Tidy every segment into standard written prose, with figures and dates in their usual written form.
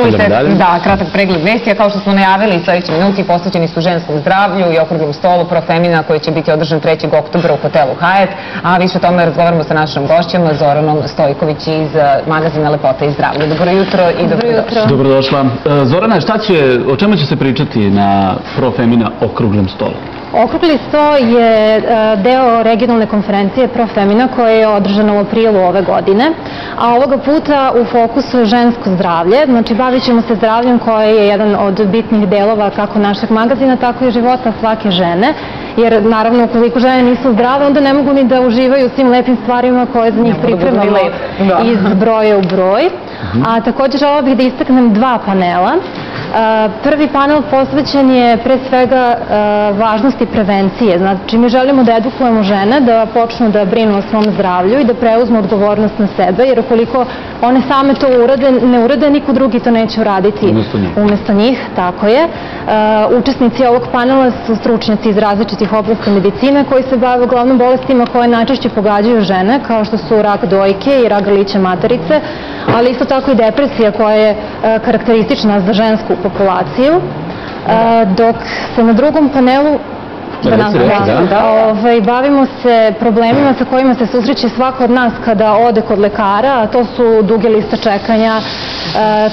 Čuli ste, da, kratak pregled vesti, a kao što smo najavili, sledeći minuti posvećeni su ženskom zdravlju i okruglom stolu Profemina koji će biti održan 3. oktobra u hotelu Hyatt, a više o tome razgovaramo sa našom gošćom Zoranom Stojković iz magazina Lepota i zdravlje. Dobro jutro i dobrodošla. Dobrodošla. Zorana, o čemu će se pričati na Profemina okruglom stolu? Okrugli sto je deo regionalne konferencije Profemina koja je održana u aprilu ove godine, a ovoga puta u fokusu je žensko zdravlje. Znači, bavit ćemo se zdravljem koje je jedan od bitnih delova kako našeg magazina, tako i života svake žene. Jer, naravno, ukoliko žene nisu zdrave, onda ne mogu ni da uživaju svim lepim stvarima koje za njih pripremamo iz broja u broj. A također želela bih da istaknem 2 panela. Prvi panel posvećen je pre svega važnosti prevencije. Znači, mi želimo da edukujemo žene da počnu da brinu o svom zdravlju i da preuzmu odgovornost na sebe, jer ukoliko one same to ne urade, niko drugi to neće uraditi umesto njih. Tako je. Učesnici ovog panela su stručnjaci iz različitih oblasti medicine koji se bave uglavnom bolestima koje najčešće pogađaju žene, kao što su rak dojke i rak grlića materice, ali isto tako i depresija koja je karakteristična za žensku populaciju, dok se na drugom panelu bavimo se problemima sa kojima se susreće svako od nas kada ode kod lekara, a to su duge liste čekanja,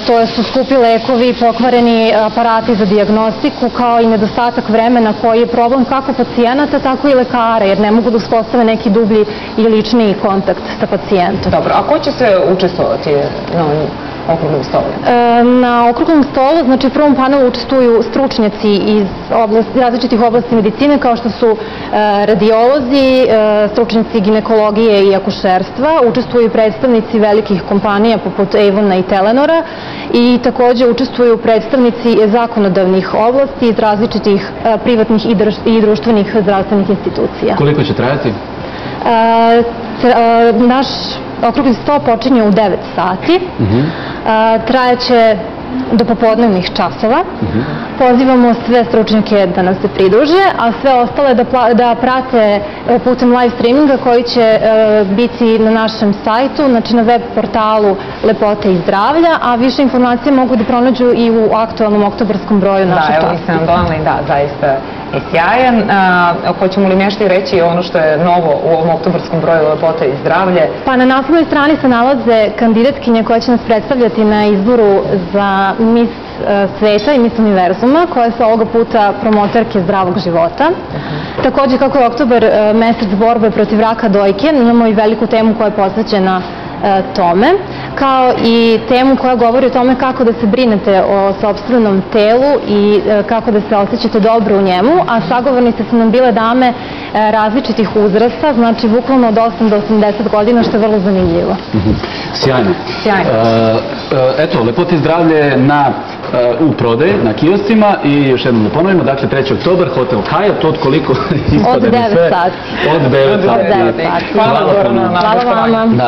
to su skupi lekovi, pokvareni aparati za dijagnostiku, kao i nedostatak vremena koji je problem kako pacijenata, tako i lekara, jer ne mogu da uspostave neki dublji i lični kontakt sa pacijentom. Dobro, a ko će se učestvovati na okruglom stolu? Na okruglom stolu, znači u prvom panelu učestvuju stručnjaci iz različitih oblasti medicine, kao što su radiolozi, stručnjaci ginekologije i akušerstva, učestvuju predstavnici velikih kompanija poput Avona i Telenora i takođe učestvuju predstavnici zakonodavnih oblasti iz različitih privatnih i društvenih zdravstvenih institucija. Koliko će trajati? Naš okrugli sto počinje u 9 sati, trajaće do popodnevnih časova. Pozivamo sve stručnjake da nam se pridruže, a sve ostale da prate putem live streaminga koji će biti na našem sajtu, znači na web portalu Lepote i zdravlja, a više informacije mogu da pronađu i u aktualnom oktobarskom broju našeg časopisa. Da, evo vi ste nam doneli, da, zaista je sjajan. Hoćemo li nešto i reći ono što je novo u ovom oktobarskom broju Lepote i zdravlje? Pa na naslovnoj strani se nalaze kandidatkinje koje će nas predstavljati na izboru za Miss sveta i Miss univerzuma, koje su ovoga puta promoterke zdravog života. Takođe, kako je oktobar mesec borbe protiv raka dojke, imamo i veliku temu koja je posvećena tome, kao i temu koja govori o tome kako da se brinete o sopstvenom telu i kako da se osjećate dobro u njemu, a sagovornice su nam bile dame različitih uzrasta, znači bukvalno od 8 do 80 godina, što je vrlo zanimljivo. Sjajno. Eto, Lepota i zdravlje u prodaji, na kioscima i još jednom da ponovimo, dakle 3. oktobar, hotel Hyatt, od koliko? Od 9 sati. Od 9 sati. Hvala vam. Hvala vama.